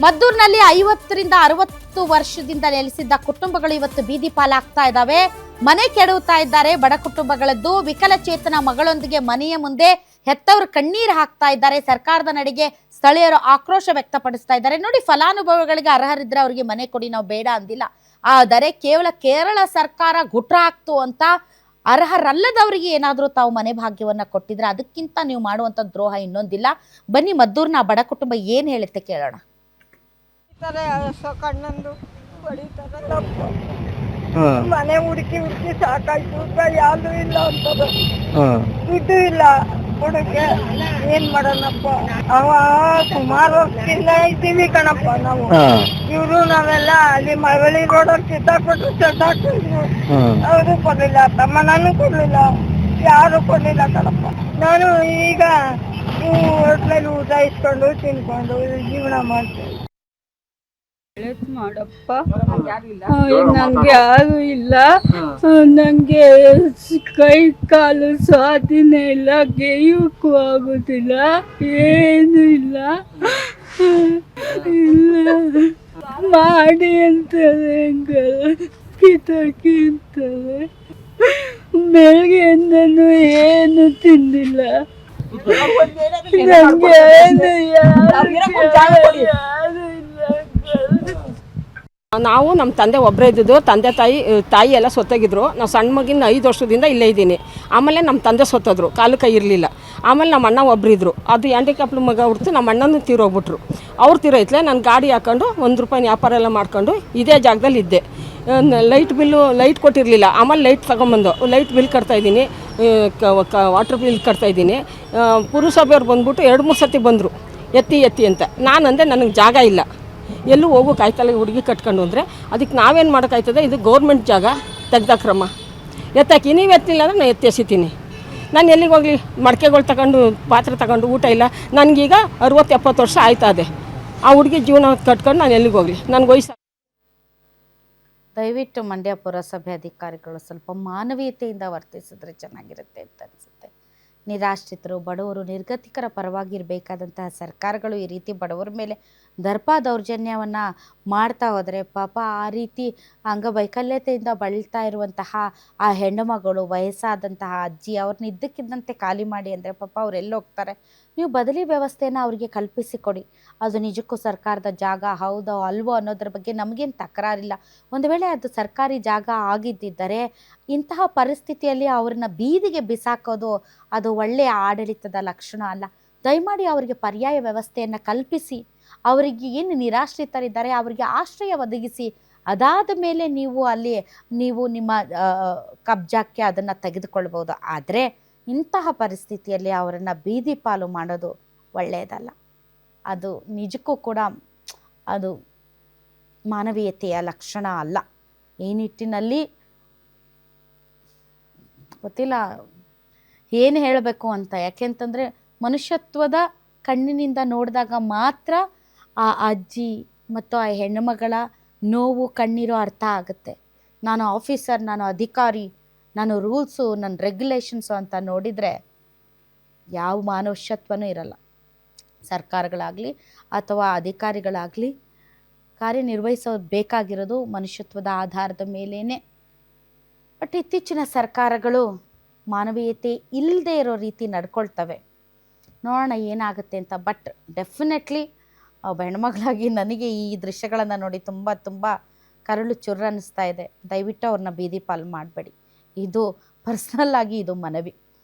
ಮದ್ದೂರಿನಲ್ಲಿ 50ರಿಂದ 60 ವರ್ಷದಿಂದ ನೆಲೆಸಿದ್ದ ಕುಟುಂಬಗಳು ಇವತ್ತು ಬೀದಿ ಪಾಲಾಗ್ತಾ ಇದ್ದಾವೆ. ಮನೆ ಕೆಡವುತ್ತಾ ಇದ್ದಾರೆ. ಬಡ ಕುಟುಂಬಗಳದ್ದು ವಿಕಲಚೇತನ ಮಗಳೊಂದಿಗೆ ಮನೆಯ ಮುಂದೆ ಹೆತ್ತವರು ಕಣ್ಣೀರು ಹಾಕ್ತಾ ಇದ್ದಾರೆ. ಸರ್ಕಾರದ ನಡೆಗೆ ಸ್ಥಳೀಯರು ಆಕ್ರೋಶ ವ್ಯಕ್ತಪಡಿಸ್ತಾ ಇದ್ದಾರೆ. ನೋಡಿ, ಫಲಾನುಭವಿಗಳಿಗೆ ಅರ್ಹರಿದ್ರೆ ಅವರಿಗೆ ಮನೆ ಕೊಡಿ, ನಾವು ಬೇಡ ಅಂದಿಲ್ಲ. ಆದರೆ ಕೇವಲ ಕೇರಳ ಸರ್ಕಾರ ಗುಟ್ರ ಹಾಕ್ತು ಅಂತ ಅರ್ಹರಲ್ಲದವರಿಗೆ ಏನಾದರೂ ತಾವು ಮನೆ ಭಾಗ್ಯವನ್ನ ಕೊಟ್ಟಿದ್ರೆ ಅದಕ್ಕಿಂತ ನೀವು ಮಾಡುವಂತ ದ್ರೋಹ ಇನ್ನೊಂದಿಲ್ಲ. ಬನ್ನಿ, ಮದ್ದೂರಿನ ಬಡ ಕುಟುಂಬ ಏನ್ ಹೇಳುತ್ತೆ ಕೇಳೋಣ. ಕಣ್ಣಂದು ಮನೆ ಹುಡುಕಿ ಸಾಕಾಯ್ತು. ಯಾವ್ದು ಇಲ್ಲ ಅಂತದ, ದುಡ್ಡು ಇಲ್ಲ ಹುಡುಗೆ. ಏನ್ ಮಾಡೋಣಪ್ಪ, ಅವ ಸುಮಾರು ವರ್ಷದಿಂದ ಇದ್ದೀವಿ ಕಣಪ್ಪ ನಾವು. ಇವ್ರು ನಾವೆಲ್ಲ ಅಲ್ಲಿ ಮಳವಳ್ಳಿ ರೋಡ್ ಕಿತ್ತಾಕ್ಬಿಟ್ರು, ಚೆದ್ದಾಕ್ತಿದ್ರು. ಅವರು ಕೊಡ್ಲಿಲ್ಲ, ತಮ್ಮ ನಾನು ಕೊಡ್ಲಿಲ್ಲ, ಯಾರು ಕೊಡ್ಲಿಲ್ಲ ಕಣಪ್ಪ. ನಾನು ಈಗ ಹೋಟ್ಲಲ್ಲಿ ಊಟ ಇಸ್ಕೊಂಡು ತಿನ್ಕೊಂಡು ಜೀವನ ಮಾಡ್ತೀನಿ. ಮಾಡಪ್ಪ, ನಂಗೆ ಯಾರು ಇಲ್ಲ. ನಂಗೆ ಕೈ ಕಾಲು ಸ್ವಾಧೀನ ಇಲ್ಲ, ಗೆಯ್ಯಕ್ಕೂ ಆಗುದಿಲ್ಲ, ಏನು ಇಲ್ಲ. ಇಲ್ಲ ಮಾಡಿ ಅಂತಾರೆ, ಕಿತಾಕಿ ಅಂತಾರೆ. ಬೆಳಗ್ಗೆಯಿಂದನೂ ಏನು ತಿಂದಿಲ್ಲ. ನಂಗೆ ಏನು ಯಾರು ಇಲ್ಲ. ನಾವು ನಮ್ಮ ತಂದೆ ಒಬ್ಬರೇ ಇದ್ದಿದ್ದು. ತಂದೆ ತಾಯಿ ಎಲ್ಲ ಸೊತ್ತಾಗಿದ್ರು. ನಾವು ಸಣ್ಣ ಮಗಿನ 5 ವರ್ಷದಿಂದ ಇಲ್ಲೇ ಇದ್ದೀನಿ. ಆಮೇಲೆ ನಮ್ಮ ತಂದೆ ಸೊತ್ತೋದ್ರು, ಕಾಲು ಕೈ ಇರಲಿಲ್ಲ. ಆಮೇಲೆ ನಮ್ಮ ಅಣ್ಣ ಒಬ್ಬರಿದ್ರು, ಅದು ಹ್ಯಾಂಡಿಕ್ಯಾಪ್ಡ್ ಮಗ ಹೊರ್ತು ನಮ್ಮ ಅಣ್ಣನೂ ತೀರೋಗ್ಬಿಟ್ರು. ಅವ್ರು ತೀರೋಯ್ತಲೆ ನಾನು ಗಾಡಿ ಹಾಕೊಂಡು ₹1 ವ್ಯಾಪಾರ ಎಲ್ಲ ಮಾಡ್ಕೊಂಡು ಇದೇ ಜಾಗದಲ್ಲಿ ಇದ್ದೆ. ಲೈಟ್ ಕೊಟ್ಟಿರಲಿಲ್ಲ. ಆಮೇಲೆ ಲೈಟ್ ತಗೊಂಬಂದು ಲೈಟ್ ಬಿಲ್ ಕಟ್ತಾಯಿದ್ದೀನಿ, ವಾಟ್ರ್ ಬಿಲ್ ಕಟ್ತಾಯಿದ್ದೀನಿ. ಪುರಸಭೆಯವ್ರು ಬಂದ್ಬಿಟ್ಟು 2-3 ಸತಿ ಬಂದರು, ಎತ್ತಿ ಅಂತ. ನಾನಂದೆ ನನಗೆ ಜಾಗ ಇಲ್ಲ, ಎಲ್ಲೂ ಹೋಗೋಕ್ಕಾಯ್ತಲ್ಲ ಹುಡುಗಿ ಕಟ್ಕೊಂಡು ಅಂದರೆ. ಅದಕ್ಕೆ ನಾವೇನು ಮಾಡೋಕ್ಕಾಯ್ತದೆ, ಇದು ಗೌರ್ಮೆಂಟ್ ಜಾಗ, ತೆಗ್ದಾಕ್ರಮ್ಮ ಎತ್ತಾಕಿ. ನೀವು ಎತ್ತಿಲ್ಲ ಅಂದರೆ ನಾನು ಎತ್ತೆಸಿತೀನಿ. ನಾನು ಎಲ್ಲಿಗೆ ಹೋಗಲಿ, ಮಡಿಕೆಗಳು ತಗೊಂಡು ಪಾತ್ರೆ ತಗೊಂಡು ಊಟ ಇಲ್ಲ. ನನಗೀಗ 60-70 ವರ್ಷ ಆಯ್ತದೆ. ಆ ಹುಡುಗಿ ಜೀವನ ಕಟ್ಕೊಂಡು ನಾನು ಎಲ್ಲಿಗೆ ಹೋಗಲಿ, ನನಗೆ ವಯಸ್ಸು. ದಯವಿಟ್ಟು ಮಂಡ್ಯ ಪುರಸಭೆ ಅಧಿಕಾರಿಗಳು ಸ್ವಲ್ಪ ಮಾನವೀಯತೆಯಿಂದ ವರ್ತಿಸಿದ್ರೆ ಚೆನ್ನಾಗಿರುತ್ತೆ ಅಂತ ಅನಿಸುತ್ತೆ. ನಿರಾಶ್ರಿತರು, ಬಡವರು, ನಿರ್ಗತಿಕರ ಪರವಾಗಿ ಇರಬೇಕಾದಂತಹ ಸರ್ಕಾರಗಳು ಈ ರೀತಿ ಬಡವರ ಮೇಲೆ ದರ್ಪ ದೌರ್ಜನ್ಯವನ್ನು ಮಾಡ್ತಾ ಹೋದರೆ ಪಾಪ ಆ ರೀತಿ ಅಂಗವೈಕಲ್ಯತೆಯಿಂದ ಬಳಲ್ತಾ ಇರುವಂತಹ ಆ ಹೆಣ್ಣು ಮಗಳು, ವಯಸ್ಸಾದಂತಹ ಅಜ್ಜಿ, ಅವ್ರನ್ನ ಇದ್ದಕ್ಕಿದ್ದಂತೆ ಖಾಲಿ ಮಾಡಿ ಅಂದರೆ ಪಾಪ ಅವ್ರು ಎಲ್ಲಿ ಹೋಗ್ತಾರೆ? ನೀವು ಬದಲಿ ವ್ಯವಸ್ಥೆಯನ್ನು ಅವರಿಗೆ ಕಲ್ಪಿಸಿಕೊಡಿ. ಅದು ನಿಜಕ್ಕೂ ಸರ್ಕಾರದ ಜಾಗ ಹೌದೋ ಅಲ್ವೋ ಅನ್ನೋದ್ರ ಬಗ್ಗೆ ನಮಗೇನು ತಕರಾರಿಲ್ಲ. ಒಂದು ವೇಳೆ ಅದು ಸರ್ಕಾರಿ ಜಾಗ ಆಗಿದ್ದಿದ್ದರೆ ಇಂತಹ ಪರಿಸ್ಥಿತಿಯಲ್ಲಿ ಅವ್ರನ್ನ ಬೀದಿಗೆ ಬಿಸಾಕೋದು ಅದು ಒಳ್ಳೆಯ ಆಡಳಿತದ ಲಕ್ಷಣ ಅಲ್ಲ. ದಯಮಾಡಿ ಅವರಿಗೆ ಪರ್ಯಾಯ ವ್ಯವಸ್ಥೆಯನ್ನು ಕಲ್ಪಿಸಿ, ಅವರಿಗೆ ಏನು ನಿರಾಶ್ರಿತರಿದ್ದಾರೆ ಅವರಿಗೆ ಆಶ್ರಯ ಒದಗಿಸಿ. ಅದಾದ ಮೇಲೆ ನೀವು ನಿಮ್ಮ ಕಬ್ಜಾಕ್ಕೆ ಅದನ್ನು ತೆಗೆದುಕೊಳ್ಬೋದು. ಆದರೆ ಇಂತಹ ಪರಿಸ್ಥಿತಿಯಲ್ಲಿ ಅವರನ್ನು ಬೀದಿ ಪಾಲು ಮಾಡೋದು ಒಳ್ಳೆಯದಲ್ಲ. ಅದು ನಿಜಕ್ಕೂ ಕೂಡ ಅದು ಮಾನವೀಯತೆಯ ಲಕ್ಷಣ ಅಲ್ಲ. ಈ ನಿಟ್ಟಿನಲ್ಲಿ ಗೊತ್ತಿಲ್ಲ ಏನು ಹೇಳಬೇಕು ಅಂತ. ಯಾಕೆಂತಂದರೆ ಮನುಷ್ಯತ್ವದ ಕಣ್ಣಿನಿಂದ ನೋಡಿದಾಗ ಮಾತ್ರ ಆ ಅಜ್ಜಿ ಮತ್ತು ಆ ಹೆಣ್ಣುಮಗಳ ನೋವು, ಕಣ್ಣೀರು ಅರ್ಥ ಆಗುತ್ತೆ. ನಾನು ಆಫೀಸರ್, ನಾನು ಅಧಿಕಾರಿ, ನಾನು ರೂಲ್ಸು, ನನ್ನ ರೆಗ್ಯುಲೇಷನ್ಸು ಅಂತ ನೋಡಿದರೆ ಯಾವ ಮನುಷ್ಯತ್ವನೂ ಇರಲ್ಲ. ಸರ್ಕಾರಗಳಾಗಲಿ ಅಥವಾ ಅಧಿಕಾರಿಗಳಾಗಲಿ ಕಾರ್ಯನಿರ್ವಹಿಸೋದು ಬೇಕಾಗಿರೋದು ಮನುಷ್ಯತ್ವದ ಆಧಾರದ ಮೇಲೇ. ಬಟ್ ಇತ್ತೀಚಿನ ಸರ್ಕಾರಗಳು ಮಾನವೀಯತೆ ಇಲ್ಲದೆ ಇರೋ ರೀತಿ ನಡ್ಕೊಳ್ತವೆ. ನೋಡೋಣ ಏನಾಗುತ್ತೆ ಅಂತ. ಬಟ್ ಡೆಫಿನೆಟ್ಲಿ ಹೆಣ್ಮಗಳಾಗಿ ನನಗೆ ಈ ದೃಶ್ಯಗಳನ್ನು ನೋಡಿ ತುಂಬ ಕರಳು ಚುರ್ರ ಅನ್ನಿಸ್ತಾ ಇದೆ. ದಯವಿಟ್ಟು ಅವ್ರನ್ನ ಬೀದಿ ಪಾಲು ಮಾಡಬೇಡಿ. ಇದು ಪರ್ಸ್ನಲ್ ಆಗಿ ಇದು ಮನವಿ.